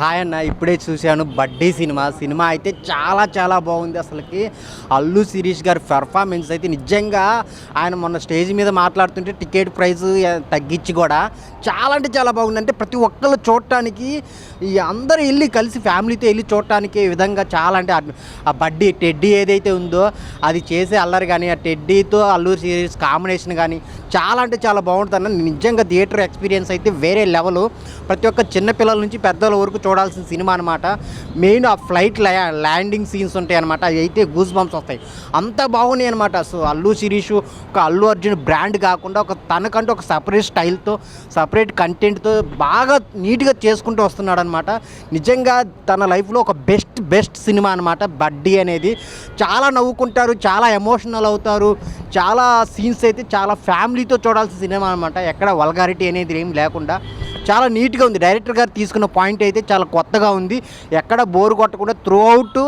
Hi అన్న, ఇప్పుడే చూశాను బడ్డీ సినిమా అయితే చాలా చాలా బాగుంది. అసలుకి అల్లు శిరీష్ గారి పెర్ఫార్మెన్స్ అయితే నిజంగా ఆయన మొన్న స్టేజ్ మీద మాట్లాడుతుంటే టికెట్ ప్రైస్ తగ్గించి కూడా చాలా అంటే చాలా బాగుంది. అంటే ప్రతి ఒక్కళ్ళు చూడటానికి ఈ అందరూ వెళ్ళి కలిసి ఫ్యామిలీతో వెళ్ళి చూడటానికి ఈ విధంగా చాలా అంటే ఆ బడ్డీ టెడ్డీ ఏదైతే ఉందో అది చేసే అల్లరి కానీ ఆ టెడ్డీతో అల్లు శిరీష్ కాంబినేషన్ కానీ చాలా అంటే చాలా బాగుంటుంది అన్న. నిజంగా థియేటర్ ఎక్స్పీరియన్స్ అయితే వేరే లెవెల్. ప్రతి ఒక్క చిన్నపిల్లల నుంచి పెద్దల వరకు చూడాల్సిన సినిమా అనమాట. మెయిన్ ఆ ఫ్లైట్ ల్యాండింగ్ సీన్స్ ఉంటాయి అనమాట, అవి అయితే గూస్ బంప్స్ వస్తాయి, అంత బాగున్నాయి అనమాట. సో అల్లు శిరీష్ ఒక అల్లు అర్జున్ బ్రాండ్ కాకుండా ఒక తనకంటూ ఒక సపరేట్ స్టైల్తో సపరేట్ కంటెంట్తో బాగా నీట్గా చేసుకుంటూ వస్తున్నాడు అనమాట. నిజంగా తన లైఫ్లో ఒక బెస్ట్ సినిమా అనమాట బడ్డీ అనేది. చాలా నవ్వుకుంటారు, చాలా ఎమోషనల్ అవుతారు. చాలా సీన్స్ అయితే చాలా ఫ్యామిలీతో చూడాల్సిన సినిమా అనమాట. ఎక్కడ వల్గారిటీ అనేది ఏం లేకుండా చాలా నీట్గా ఉంది. డైరెక్టర్ గారు తీసుకున్న పాయింట్ అయితే చాలా కొత్తగా ఉంది. ఎక్కడ బోరు కొట్టకుండా త్రూ అవుట్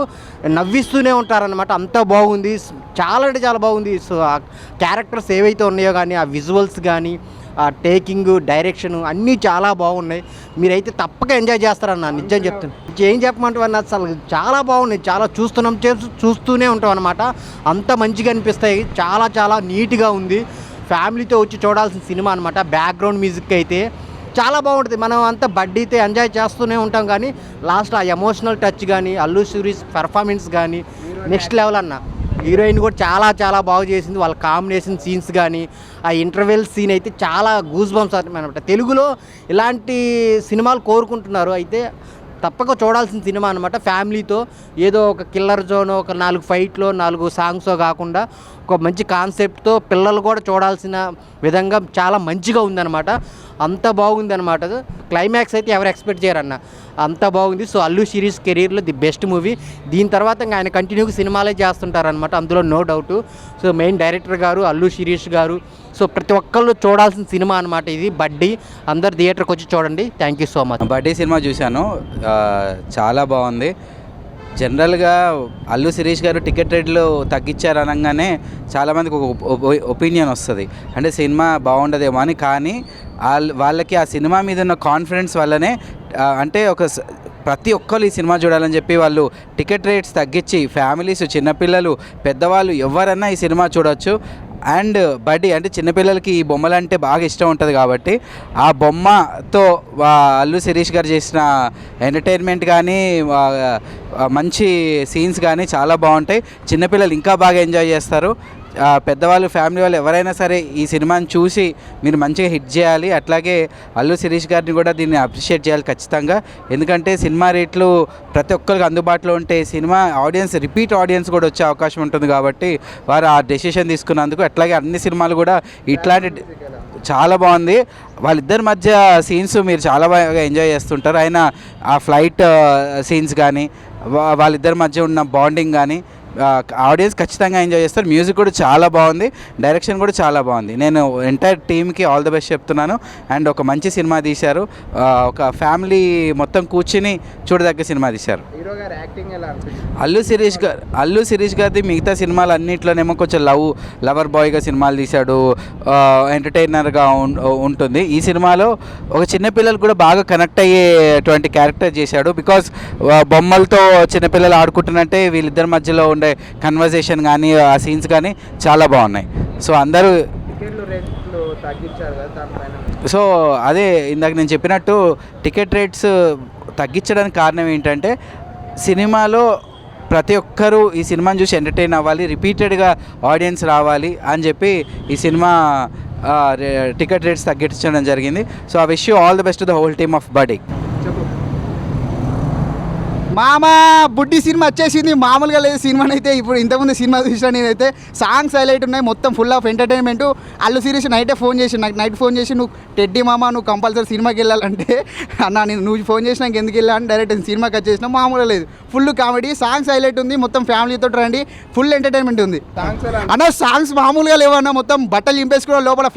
నవ్విస్తూనే ఉంటారనమాట. అంత బాగుంది, చాలా అంటే చాలా బాగుంది. సో ఆ క్యారెక్టర్స్ ఏవైతే ఉన్నాయో కానీ ఆ విజువల్స్ కానీ ఆ టేకింగ్ డైరెక్షన్ అన్నీ చాలా బాగున్నాయి. మీరైతే తప్పక ఎంజాయ్ చేస్తారన్న, నిజం చెప్తాను. ఏం చెప్పమంటావు అన్న, అసలు చాలా బాగున్నాయి. చాలా చూస్తూనే ఉంటాం అనమాట. అంత మంచిగా అనిపిస్తాయి. చాలా చాలా నీట్గా ఉంది. ఫ్యామిలీతో వచ్చి చూడాల్సిన సినిమా అనమాట. బ్యాక్గ్రౌండ్ మ్యూజిక్ అయితే చాలా బాగుంటుంది. మనం అంతా బడ్డీతో ఎంజాయ్ చేస్తూనే ఉంటాం కానీ లాస్ట్ ఆ ఎమోషనల్ టచ్ కానీ అల్లు శిరీష్ పెర్ఫార్మెన్స్ కానీ నెక్స్ట్ లెవెల్ అన్న. హీరోయిన్ కూడా చాలా చాలా బాగా చేసింది. వాళ్ళ కాంబినేషన్ సీన్స్ కానీ ఆ ఇంటర్వెల్ సీన్ అయితే చాలా గూస్ బంప్స్ అనమాట. తెలుగులో ఇలాంటి సినిమాలు కోరుకుంటున్నారు. అయితే తప్పక చూడాల్సిన సినిమా అనమాట. ఫ్యామిలీతో ఏదో ఒక కిల్లర్ జోన్, ఒక 4 ఫైట్లో 4 సాంగ్సో కాకుండా ఒక మంచి కాన్సెప్ట్తో పిల్లలు కూడా చూడాల్సిన విధంగా చాలా మంచిగా ఉందన్నమాట. అంత బాగుంది అనమాట. క్లైమాక్స్ అయితే ఎవరు ఎక్స్పెక్ట్ చేయరన్న, అంత బాగుంది. సో అల్లు శిరీష్ కెరీర్లో ది బెస్ట్ మూవీ. దీని తర్వాత ఇంకా ఆయన కంటిన్యూగా సినిమాలే చేస్తుంటారనమాట, అందులో no doubt. So main director గారు అల్లు శిరీష్ గారు. సో ప్రతి ఒక్కళ్ళు చూడాల్సిన సినిమా అనమాట ఇది బడ్డీ. అందరు థియేటర్కి వచ్చి చూడండి. Thank you so much. బడ్డీ సినిమా చూశాను, చాలా బాగుంది. జనరల్గా అల్లు శిరీష్ గారు టికెట్ రేట్లు తగ్గించారు అనగానే చాలామందికి ఒక ఒపీనియన్ వస్తుంది, అంటే సినిమా బాగుండదేమో అని. కానీ వాళ్ళకి ఆ సినిమా మీద ఉన్న కాన్ఫిడెన్స్ వల్లనే, అంటే ప్రతి ఒక్కరు ఈ సినిమా చూడాలని చెప్పి వాళ్ళు టికెట్ రేట్స్ తగ్గించి ఫ్యామిలీస్, చిన్నపిల్లలు, పెద్దవాళ్ళు ఎవరన్నా ఈ సినిమా చూడవచ్చు. అండ్ బడ్డీ అంటే చిన్నపిల్లలకి ఈ బొమ్మలు అంటే బాగా ఇష్టం ఉంటుంది కాబట్టి ఆ బొమ్మతో అల్లు శిరీష్ గారు చేసిన ఎంటర్టైన్మెంట్ కానీ మంచి సీన్స్ కానీ చాలా బాగుంటాయి. చిన్నపిల్లలు ఇంకా బాగా ఎంజాయ్ చేస్తారు. పెద్దవాళ్ళు, ఫ్యామిలీ వాళ్ళు ఎవరైనా సరే ఈ సినిమాని చూసి మీరు మంచిగా హిట్ చేయాలి. అట్లాగే అల్లు శిరీష్ గారిని కూడా దీన్ని అప్రిషియేట్ చేయాలి ఖచ్చితంగా. ఎందుకంటే సినిమా రేట్లు ప్రతి ఒక్కరికి అందుబాటులో ఉంటే సినిమా రిపీట్ ఆడియన్స్ కూడా వచ్చే అవకాశం ఉంటుంది కాబట్టి వారు ఆ డెసిషన్ తీసుకున్నందుకు. అట్లాగే అన్ని సినిమాలు కూడా ఇట్లాంటి చాలా బాగుంది. వాళ్ళిద్దరి మధ్య సీన్స్ మీరు చాలా బాగా ఎంజాయ్ చేస్తుంటారు. ఆయన ఆ ఫ్లైట్ సీన్స్ కానీ వాళ్ళిద్దరి మధ్య ఉన్న బాండింగ్ కానీ ఆడియన్స్ ఖచ్చితంగా ఎంజాయ్ చేస్తారు. మ్యూజిక్ కూడా చాలా బాగుంది, డైరెక్షన్ కూడా చాలా బాగుంది. నేను ఎంటైర్ టీమ్కి ఆల్ ద బెస్ట్ చెప్తున్నాను. అండ్ ఒక మంచి సినిమా తీశారు, ఒక ఫ్యామిలీ మొత్తం కూర్చుని చూడదగ్గ సినిమా తీశారు. అల్లు శిరీష్ గారిది మిగతా సినిమాలు అన్నింటిలోనేమో కొంచెం లవర్ బాయ్గా సినిమాలు తీశాడు, ఎంటర్టైనర్గా ఉంటుంది. ఈ సినిమాలో ఒక చిన్నపిల్లలు కూడా బాగా కనెక్ట్ అయ్యేటువంటి క్యారెక్టర్ చేశాడు. బికాజ్ బొమ్మలతో చిన్నపిల్లలు ఆడుకుంటున్నట్టే వీళ్ళిద్దరి మధ్యలో కన్వర్జేషన్ కానీ ఆ సీన్స్ కానీ చాలా బాగున్నాయి. సో అందరూ సో అదే ఇందాక నేను చెప్పినట్టు టికెట్ రేట్స్ తగ్గించడానికి కారణం ఏంటంటే సినిమాలో ప్రతి ఒక్కరూ ఈ సినిమాని చూసి ఎంటర్టైన్ అవ్వాలి, రిపీటెడ్గా ఆడియన్స్ రావాలి అని చెప్పి ఈ సినిమా టికెట్ రేట్స్ తగ్గించడం జరిగింది. So I wish you all the best to the whole team of బడ్డీ. మామ బుడ్డి సినిమా వచ్చేసింది, మామూలుగా లేదు సినిమాని అయితే. ఇప్పుడు ఇంతకుముందు సినిమా చూసినా నేనైతే సాంగ్స్ హైలైట్ ఉన్నాయి, మొత్తం full of entertainment. Allu Sirish night phone చేసి నువ్వు టెడ్డీ మామ నువ్వు కంపల్సరీ సినిమాకి వెళ్ళాలంటే అన్న నువ్వు ఫోన్ చేసినాక ఎందుకు వెళ్ళా అని డైరెక్ట్ సినిమాకి వచ్చేసినా. మామూలుగా లేదు, ఫుల్ కామెడీ, సాంగ్స్ హైలైట్ ఉంది, మొత్తం ఫ్యామిలీతో రండి, ఫుల్ ఎంటర్టైన్మెంట్ ఉంది అన్న. సాంగ్స్ మామూలుగా లేవన్నా, మొత్తం బట్టలు చింపేసుకోవడం. లోపల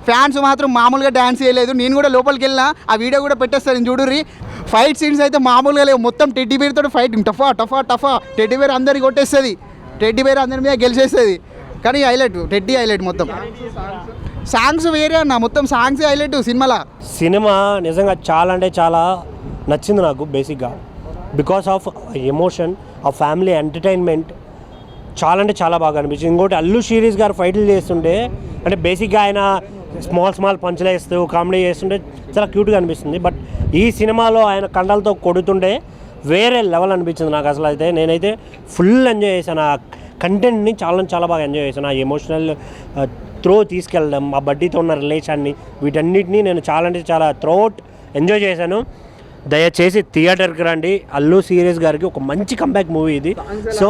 ఫ్యాన్స్ మాత్రం మామూలుగా డ్యాన్స్ చేయలేదు. నేను కూడా లోపలికి వెళ్ళినా, ఆ వీడియో కూడా పెట్టేస్తాను చూడుర్రి. ఫైట్ సీన్స్ అయితే మామూలుగా లేవు, మొత్తం టెడ్డీ బేర్ తోటి ఫైటింగ్, టఫా. టెడ్డీ బేర్ అందరికి కొట్టేస్తుంది, టెడ్డీ బేర్ అందరి మీద గెలిచేస్తుంది. కానీ టెడ్డీ హైలైట్ మొత్తం. సాంగ్స్ వేరే అన్న, మొత్తం సాంగ్స్ హైలైట్ సినిమాలో. సినిమా నిజంగా చాలా అంటే చాలా నచ్చింది నాకు బేసిక్గా. బికాస్ ఆఫ్ ఎమోషన్, ఆ ఫ్యామిలీ ఎంటర్టైన్మెంట్ చాలా అంటే చాలా బాగా అనిపించింది. ఇంకోటి అల్లు శిరీష్ గారు ఫైట్లు చేస్తుంటే అంటే బేసిక్గా ఆయన స్మాల్ పంచులు వేస్తూ కామెడీ చేస్తుంటే చాలా క్యూట్గా అనిపిస్తుంది. బట్ ఈ సినిమాలో ఆయన కండలతో కొడుతుంటే వేరే లెవెల్ అనిపించింది నాకు. అసలు అయితే నేనైతే ఫుల్ ఎంజాయ్ చేశాను. ఆ కంటెంట్ని చాలా బాగా ఎంజాయ్ చేశాను. ఆ ఎమోషనల్ త్రో తీసుకెళ్ళడం, ఆ బడ్డీతో ఉన్న రిలేషన్ని, వీటన్నిటిని నేను చాలా త్రోట్ ఎంజాయ్ చేశాను. దయచేసి థియేటర్కి రండి. అల్లు శిరీష్ గారికి ఒక మంచి కంబ్యాక్ మూవీ ఇది. సో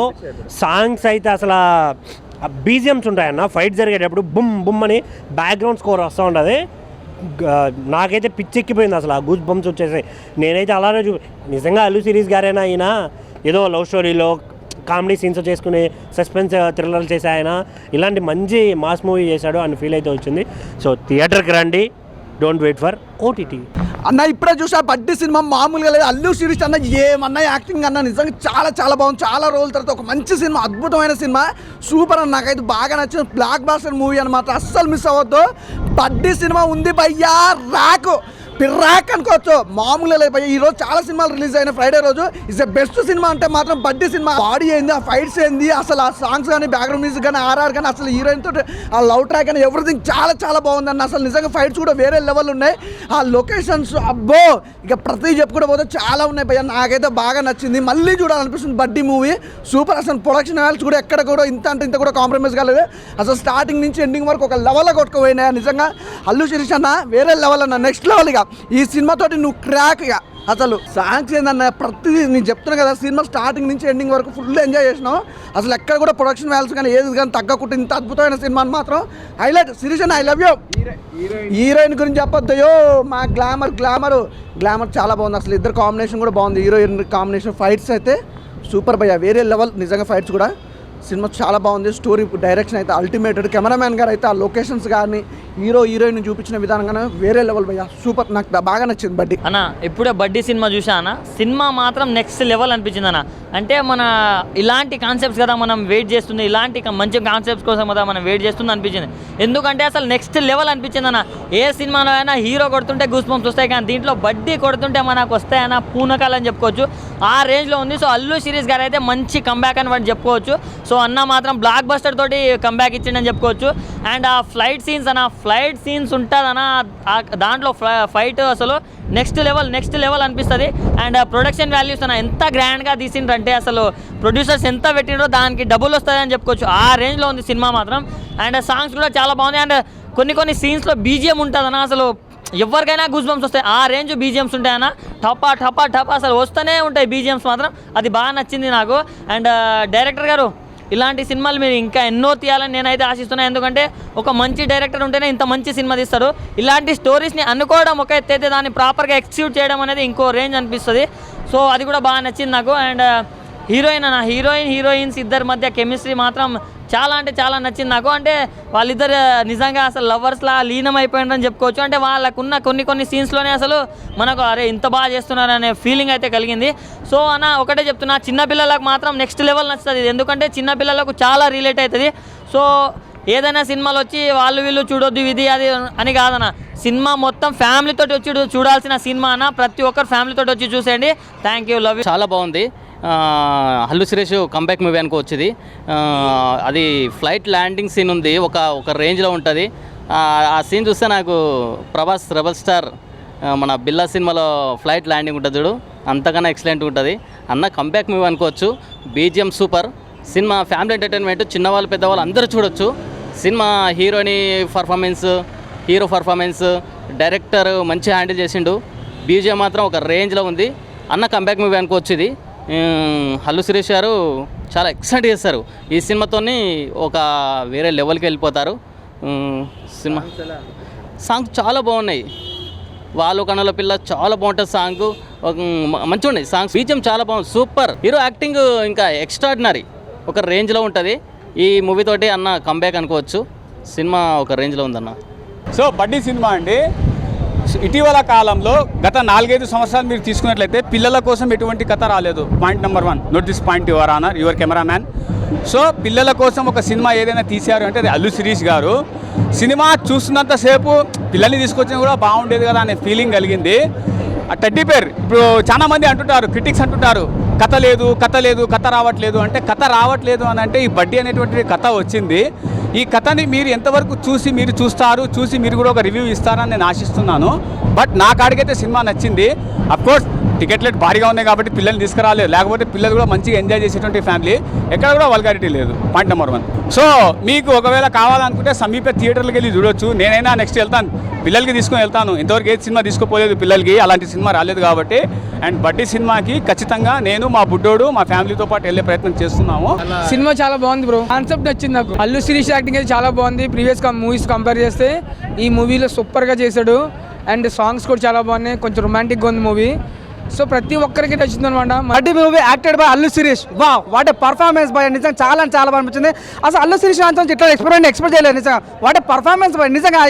సాంగ్స్ అయితే అసలు బీజిఎమ్స్ ఉంటాయన్న, ఫైట్ జరిగేటప్పుడు బుమ్ బుమ్ అని బ్యాక్గ్రౌండ్ స్కోర్ వస్తూ ఉంటుంది. నాకైతే పిచ్చెక్కిపోయింది అసలు, ఆ గూస్ బంప్స్ వచ్చేసాయి. నేనైతే అలానే నిజంగా అల్లు శిరీష్ గారైనా ఆయన ఏదో లవ్ స్టోరీలో కామెడీ సీన్స్ చేసుకుని సస్పెన్స్ థ్రిల్లర్ చేసే ఆయన ఇలాంటి మంచి మాస్ మూవీ చేశాడు అని ఫీల్ అయితే వచ్చింది. సో థియేటర్కి రండి, డోంట్ వెయిట్ ఫర్ ఓటీటీ. అన్న ఇప్పుడే చూసా బడ్డీ సినిమా మామూలుగా లేదు. అల్లు శిరీష్ అన్న ఏమన్నా యాక్టింగ్ అన్న నిజంగా చాలా బాగుంది. చాలా రోజుల తర్వాత ఒక మంచి సినిమా, అద్భుతమైన సినిమా, సూపర్ అన్న. నాకైతే బాగా నచ్చింది. బ్లాక్ బాస్టర్ మూవీ అనమాట, అస్సలు మిస్ అవ్వద్దు. బడ్డీ సినిమా ఉంది భయ్యా, పిర్రాక్ అనుకోవచ్చు, మామూలుగా లేదు భయ్యా. ఈరోజు చాలా సినిమాలు రిలీజ్ అయిన ఫ్రైడే రోజు ఇస్ ద బెస్ట్ సినిమా అంటే మాత్రం బడ్డీ సినిమా. బాడీ ఏంది, ఆ ఫైట్స్ ఏంది, అసలు ఆ సాంగ్స్ కానీ బ్యాక్గ్రౌండ్ మ్యూజిక్ కానీ ఆర్ఆర్ కానీ అసలు హీరోయిన్ తోటి ఆ లవ్ ట్రాక్ కానీ ఎవ్రీథింగ్ చాలా బాగుందన్న. అసలు నిజంగా ఫైట్స్ కూడా వేరే లెవెల్ ఉన్నాయి. ఆ లొకేషన్స్ అబ్బో ఇక ప్రతి చెప్పుకుంటూ పోతే చాలా ఉన్నాయి భయ్యా. నాకైతే బాగా నచ్చింది, మళ్ళీ చూడాలనిపిస్తుంది బడ్డీ మూవీ. సూపర్. అసలు ప్రొడక్షన్ వాల్యూస్ కూడా ఎక్కడ కూడా ఇంత కూడా కాంప్రమైజ్ కాలేదు. అసలు స్టార్టింగ్ నుంచి ఎండింగ్ వరకు ఒక లెవెల్లో కొట్టుకుపోయినాయి నిజంగా. అల్లు శిరీష్ అన్న వేరే లెవెల్ అన్న, నెక్స్ట్ లెవెల్. ఇక ఈ సినిమాతోటి నువ్వు క్రాక్. ఇక అసలు సాంగ్స్ ఏందన్న, ప్రతిదీ నేను చెప్తున్నా కదా, సినిమా స్టార్టింగ్ నుంచి ఎండింగ్ వరకు ఫుల్ ఎంజాయ్ చేసినావు. అసలు ఎక్కడ కూడా ప్రొడక్షన్ వాల్యూస్ కానీ ఏది కానీ తగ్గకుండా ఇంత అద్భుతమైన సినిమాని మాత్రం హైలైట్. శిరీష్ అన్న ఐ లవ్ యూ. హీరోయిన్ గురించి చెప్పొద్దయో, మా గ్లామర్ చాలా బాగుంది. అసలు ఇద్దరు కాంబినేషన్ కూడా బాగుంది. హీరోయిన్ కాంబినేషన్, ఫైట్స్ అయితే సూపర్ భయ్యా, వేరే లెవెల్ నిజంగా. ఫైట్స్ కూడా సినిమా చాలా బాగుంది. స్టోరీ డైరెక్షన్ అయితే అల్టిమేటెడ్. కెమెరామ్యాన్ గారు అయితే ఆ లొకేషన్స్ కానీ హీరోయిన్ చూపించిన విధానం కానీ వేరే లెవెల్ భయ్యా, సూపర్. నాకు బాగా నచ్చింది బడ్డీ అన్న. ఇప్పుడే బడ్డీ సినిమా చూసా అన్న, సినిమా మాత్రం నెక్స్ట్ లెవెల్ అనిపించింది అన్న. అంటే మన ఇలాంటి కాన్సెప్ట్స్ కదా మనం వెయిట్ చేస్తుంది, ఇలాంటి మంచి కాన్సెప్ట్స్ కోసం కదా మనం వెయిట్ చేస్తుంది అనిపించింది. ఎందుకంటే అసలు నెక్స్ట్ లెవెల్ అనిపించింది అన్న. ఏ సినిమాలో అయినా హీరో కొడుతుంటే గూస్ బంప్స్ వస్తాయి, కానీ దీంట్లో బడ్డీ కొడుతుంటే మనకు వస్తాయన్న పూనకాలు అని చెప్పుకోవచ్చు. ఆ రేంజ్లో ఉంది. సో అల్లు శిరీష్ గారు అయితే మంచి కంబ్యాక్ అని వాటి చెప్పుకోవచ్చు. సో అన్న మాత్రం బ్లాక్ బస్టర్ తోటి కంబ్యాక్ ఇచ్చిండని చెప్పుకోవచ్చు. అండ్ ఆ ఫ్లైట్ సీన్స్ ఉంటుందన్న, దాంట్లో ఫైట్ అసలు నెక్స్ట్ లెవెల్ అనిపిస్తుంది. అండ్ ప్రొడక్షన్ వాల్యూస్ అన్న ఎంత గ్రాండ్గా తీసిండ్రంటే అసలు ప్రొడ్యూసర్స్ ఎంత పెట్టిండ్రో దానికి డబుల్ వస్తుంది అని చెప్పుకోవచ్చు. ఆ రేంజ్లో ఉంది సినిమా మాత్రం. అండ్ సాంగ్స్ కూడా చాలా బాగుంది. అండ్ కొన్ని సీన్స్లో బీజిఎం ఉంటుందన్న, అసలు ఎవరికైనా గూస్ బంప్స్ వస్తాయి. ఆ రేంజ్ బీజిఎమ్స్ ఉంటాయన్న, టపా అసలు వస్తూనే ఉంటాయి బీజిఎమ్స్ మాత్రం. అది బాగా నచ్చింది నాకు. అండ్ డైరెక్టర్ గారు ఇలాంటి సినిమాలు మీరు ఇంకా ఎన్నో తీయాలని నేనైతే ఆశిస్తున్నాను. ఎందుకంటే ఒక మంచి డైరెక్టర్ ఉంటేనే ఇంత మంచి సినిమా తీస్తారు. ఇలాంటి స్టోరీస్ని అనుకోవడం ఒక ఎత్తు అయితే దాన్ని ప్రాపర్గా ఎక్స్క్యూట్ చేయడం అనేది ఇంకో రేంజ్ అనిపిస్తుంది. సో అది కూడా బాగా నచ్చింది నాకు. అండ్ హీరోయిన్స్ ఇద్దరి మధ్య కెమిస్ట్రీ మాత్రం చాలా నచ్చింది నాకు. అంటే వాళ్ళిద్దరు నిజంగా అసలు లవర్స్లా లీనం అయిపోయిందని చెప్పుకోవచ్చు. అంటే వాళ్ళకున్న కొన్ని సీన్స్లోనే అసలు మనకు అరే ఇంత బాగా చేస్తున్నారు అనే ఫీలింగ్ అయితే కలిగింది. సో అన్న ఒకటే చెప్తున్నా, చిన్నపిల్లలకు మాత్రం నెక్స్ట్ లెవెల్ నచ్చుతుంది. ఎందుకంటే చిన్నపిల్లలకు చాలా రిలేట్ అవుతుంది. సో ఏదైనా సినిమాలు వచ్చి వీళ్ళు చూడొద్దు ఇది అది అని కాదన్న, సినిమా మొత్తం ఫ్యామిలీతో వచ్చి చూడాల్సిన సినిమా అన్న. ప్రతి ఒక్కరు ఫ్యామిలీతో వచ్చి చూసేయండి. Thank you, love you. చాలా బాగుంది. అల్లు శిరీష్ కంబ్యాక్ మూవీ అనుకోవచ్చు ఇది. అది ఫ్లైట్ ల్యాండింగ్ సీన్ ఉంది, ఒక రేంజ్లో ఉంటుంది. ఆ సీన్ చూస్తే నాకు ప్రభాస్ రెబల్ స్టార్ మన బిల్లా సినిమాలో ఫ్లైట్ ల్యాండింగ్ ఉంటుంది చూడు, అంతకన్నా ఎక్సలెంట్ ఉంటుంది అన్న. కంబ్యాక్ మూవీ అనుకోవచ్చు. BGM super. Cinema family entertainment, చిన్నవాళ్ళు పెద్దవాళ్ళు అందరూ చూడొచ్చు. సినిమా హీరో పర్ఫార్మెన్స్ డైరెక్టర్ మంచి హ్యాండిల్ చేసిండు. బీజిఎం మాత్రం ఒక రేంజ్లో ఉంది అన్న. కంబ్యాక్ మూవీ అనుకోవచ్చు ఇది. అల్లు శిరీష్ గారు చాలా ఎక్సైట్ చేస్తారు ఈ సినిమాతోని, ఒక వేరే లెవెల్కి వెళ్ళిపోతారు. సినిమా సాంగ్స్ చాలా బాగున్నాయి. వాళ్ళు కన్నుల పిల్ల చాలా బాగుంటుంది సాంగ్, మంచిగా ఉన్నాయి సాంగ్స్. బీజిఎం చాలా బాగుంది, సూపర్. హీరో యాక్టింగ్ ఇంకా ఎక్స్ట్రాడినరీ, ఒక రేంజ్లో ఉంటుంది. ఈ మూవీ తోటి అన్న కంబ్యాక్ అనుకోవచ్చు. సినిమా ఒక రేంజ్లో ఉందన్న. సో బడ్డీ సినిమా అండి, ఇటీవల కాలంలో గత 4-5 సంవత్సరాలు మీరు తీసుకున్నట్లయితే పిల్లల కోసం ఎటువంటి కథ రాలేదు. Point number 1, note this point your honour, your cameraman. So పిల్లల కోసం ఒక సినిమా ఏదైనా తీశారు అంటే అది అల్లు శిరీష్ గారు. సినిమా చూస్తున్నంతసేపు పిల్లల్ని తీసుకొచ్చినా కూడా బాగుండేది కదా అనే ఫీలింగ్ కలిగింది. ఆ టెడ్డీ పేర్ ఇప్పుడు చాలా మంది అంటుంటారు, క్రిటిక్స్ అంటుంటారు కథ లేదు కథ రావట్లేదు అంటే, కథ రావట్లేదు అని అంటే ఈ బడ్డీ అనేటువంటి కథ వచ్చింది. ఈ కథని మీరు ఎంతవరకు చూసి మీరు కూడా ఒక రివ్యూ ఇస్తారని నేను ఆశిస్తున్నాను. బట్ నా కాడికైతే సినిమా నచ్చింది. అఫ్కోర్స్ టికెట్ రేట్ భారీగా ఉన్నాయి కాబట్టి పిల్లల్ని తీసుకురాలేదు, లేకపోతే పిల్లలు కూడా మంచిగా ఎంజాయ్ చేసేటువంటి ఫ్యామిలీ. ఎక్కడ కూడా వల్గారిటీ లేదు, పాయింట్ నెంబర్ 1. సో మీకు ఒకవేళ కావాలనుకుంటే సమీప థియేటర్లకు వెళ్ళి చూడొచ్చు. నేనైనా నెక్స్ట్ వెళ్తాను, పిల్లలకి తీసుకొని వెళ్తాను. ఇంతవరకు ఏ సినిమా తీసుకోపోలేదు పిల్లలకి, అలాంటి సినిమా రాలేదు కాబట్టి. అండ్ బడ్డీ సినిమాకి ఖచ్చితంగా నేను, మా బుడ్డోడు, మా ఫ్యామిలీతో పాటు వెళ్ళే ప్రయత్నం చేస్తున్నాము. సినిమా చాలా బాగుంది బ్రో, కాన్సెప్ట్ నచ్చింది నాకు. అల్లు శిరీష్ యాక్టింగ్ అయితే చాలా బాగుంది. ప్రీవియస్ మూవీస్ కంపేర్ చేస్తే ఈ మూవీలో సూపర్గా చేశాడు. అండ్ సాంగ్స్ కూడా చాలా బాగున్నాయి, కొంచెం రొమాంటిక్గా ఉంది మూవీ. సో ప్రతి ఒక్కరికి నచ్చింది అనమాట. Buddy movie acted by Allu Sirish. What a performance by, నిజంగా చాలా బాగా అనిపించింది. అసలు అల్లు శిరీష్ అంతా ఇట్లా ఎక్స్పెక్ట్ చేయలేదు నిజంగా. వాట్ ఏ పర్ఫార్మెన్స్ బై, నిజంగా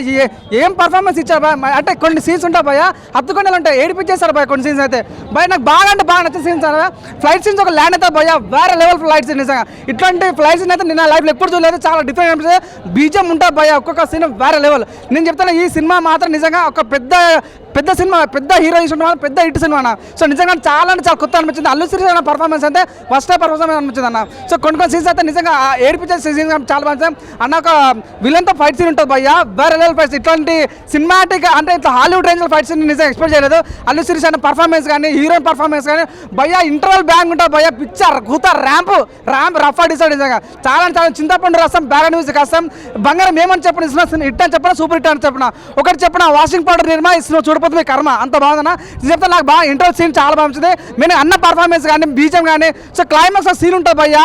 ఏం పర్ఫార్మెన్స్ ఇచ్చారు బా. అంటే కొన్ని సీన్స్ ఉంటాయి భయ, హత్తుకొండలు ఉంటాయి, ఏడిపించేస్తారు భయ కొన్ని సీన్స్ అయితే. భయ నాకు బాగా నచ్చిన సీన్స్ అలా ఫ్లైట్ సీన్స్. ఒక ల్యాండ్ అయితే భయ వేరే లెవెల్ ఫ్లైట్ సీన్. నిజంగా ఇట్లాంటి ఫ్లైట్ సీన్ అయితే నేను లైఫ్లో ఎప్పుడు చూడలేదు, చాలా డిఫరెంట్ అనిపిస్తుంది. బీజం ఉంటుంది భయ, ఒక్కొక్క సీన్ వేరే లెవెల్. నేను చెప్తాను ఈ సినిమా మాత్రం నిజంగా ఒక పెద్ద సినిమా, పెద్ద హీరో ఇష్టం, పెద్ద హిట్ సినిమా అన్న. సో నిజంగా చాలా కొత్త అనిపించింది. అల్లు శిరీష్ అన్న పర్ఫార్మెన్స్ అయితే ఫస్ట్ పర్ఫార్మెన్స్ అనిపించింది అన్న. సో కొన్ని సీన్స్ అయితే నిజంగా ఏడిపించే సీన్స్ చాలా బాగా. అన్న ఒక విలన్తో ఫైట్ సీన్ ఉంటుంది భయ్య, వేరే లెవెల్ ఫైట్. ఇట్లాంటి సినిమాటిక్ అంటే ఇట్లా హాలీవుడ్ రేంజ్లో ఫైట్ సీన్ నిజంగా ఎక్స్పెక్ట్ చేయలేదు. అల్లు శిరీష్ అన్న పర్ఫార్మెన్స్ కానీ, హీరోయిన్ పర్ఫార్మెన్స్ కానీ భయ్య ఇంటర్వల్ బ్యాంగ్ ఉంటుంది భయ్య, పిక్చర్ కూత ర్యాంప్ రఫ్ డిసైడ్. నిజంగా చాలా చింతపండు రసం, బ్యాలెన్స్ మ్యూజిక్ వస్తాం, బంగారం ఏమని చెప్పిన హిట్ అని చెప్పిన, సూపర్ హిట్ అని చెప్పిన. ఒకటి చెప్పిన వాషింగ్ పౌడర్ నిర్మా ఇస్తున్న చూడపోతే మీ కర్మ, అంత బాగుందన్న. చెప్తే నాకు బాగా ఇంటర్వల్ సీన్ చాలా బాగా నచ్చింది. నేను అన్న పర్ఫార్మెన్స్ కానీ, బీజం కానీ. సో క్లైమాక్స్ సీన్ ఉంటుంది భయ్య,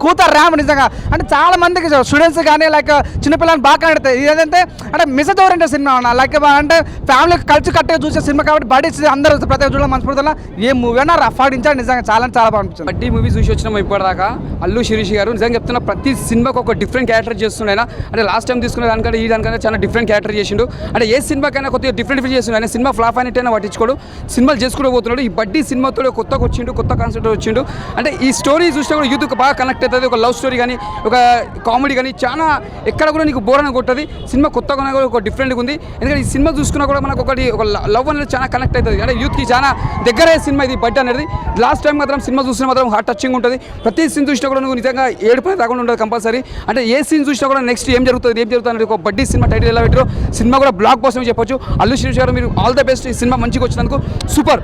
కూత ర్యామ్ నిజంగా. అంటే చాలా మందికి స్టూడెంట్స్ కానీ లైక్ చిన్నపిల్లలు బాగా కనెడతాయి. ఇదేంటంటే అంటే మెసేజ్ ఓరియంటెడ్ సినిమా అన్న, లైక్ అంటే ఫ్యామిలీ కలిసి కట్టగా చూసే సినిమా కాబట్టి బడ్డీ అందరూ ప్రతి చూడడం మనస్ఫూర్తిలో ఏ మూవీ అయినా రఫ్ ఆడించాడు. నిజంగా చాలా బాగా అనిపించింది. బడ్డీ మూవీ చూసి వచ్చినాము ఇప్పటిదాకా. అల్లు శిరీష్ గారు నిజంగా చెప్తున్నా, ప్రతి సినిమాకి ఒక డిఫరెంట్ క్యారెక్టర్ చేస్తున్నాయి. అంటే లాస్ట్ టైం తీసుకునే దానికంటే ఈ దానికంటే చాలా డిఫరెంట్ క్యారెక్టర్ చేసిండు. అంటే ఏ సినిమాకైనా కొద్దిగా డిఫరెంట్ చేస్తున్నాడు. ఆయన సినిమా ఫ్లాప్ అయినట్టయినా పట్టించుకోడు, సినిమాలు చేసుకుంటూ పోతున్నాడు. ఈ బడ్డీ సినిమాతో కొత్తగా వచ్చిండు, కొత్త కాన్సెప్ట్ వచ్చిండు. అంటే ఈ స్టోరీ చూస్తే కూడా యూత్కి బాగా కనెక్ట్ అవుతుంది. ఒక లవ్ స్టోరీ కానీ, ఒక కామెడీ కానీ, చాలా ఎక్కడ కూడా నీకు బోర్ అని కొట్టది. సినిమా కొత్తగా కూడా ఒక డిఫరెంట్గా ఉంది. ఎందుకంటే ఈ సినిమా చూసుకున్నా కూడా మనకు ఒక లవ్ అనేది చాలా కనెక్ట్ అవుతుంది. అంటే యూత్కి చాలా దగ్గరే సినిమా ఇది బడ్డీ అనేది. లాస్ట్ టైం మాత్రం సినిమా చూసినా మాత్రం హార్ట్ టచింగ్ ఉంటుంది. ప్రతి సీన్ చూసినా కూడా నువ్వు నిజంగా ఏడుపై రాకుండా ఉంటుంది కంపల్సరీ. అంటే ఏ సీన్ చూసినా కూడా నెక్స్ట్ ఏం జరుగుతుంది అనేది ఒక బడ్డీ సినిమా టైటిల్ ఎలా పెట్టారో సినిమా కూడా బ్లాక్ బస్టర్ చెప్పొచ్చు. అల్లు శిరీష్ గారు మీరు ఆల్ ద బెస్ట్. ఈ సినిమా మంచిగా వచ్చినందుకు సూపర్.